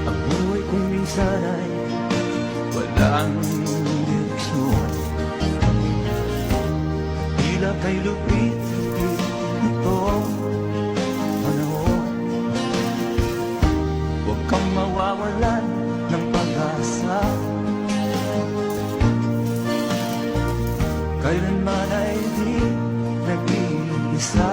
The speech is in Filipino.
Ang buhay kong minsan ay walang direksyon, tila kay lupit-lupit itong panahon. Huwag kang mawawalan ng pag-asa, kailanman ay di nag-iisa.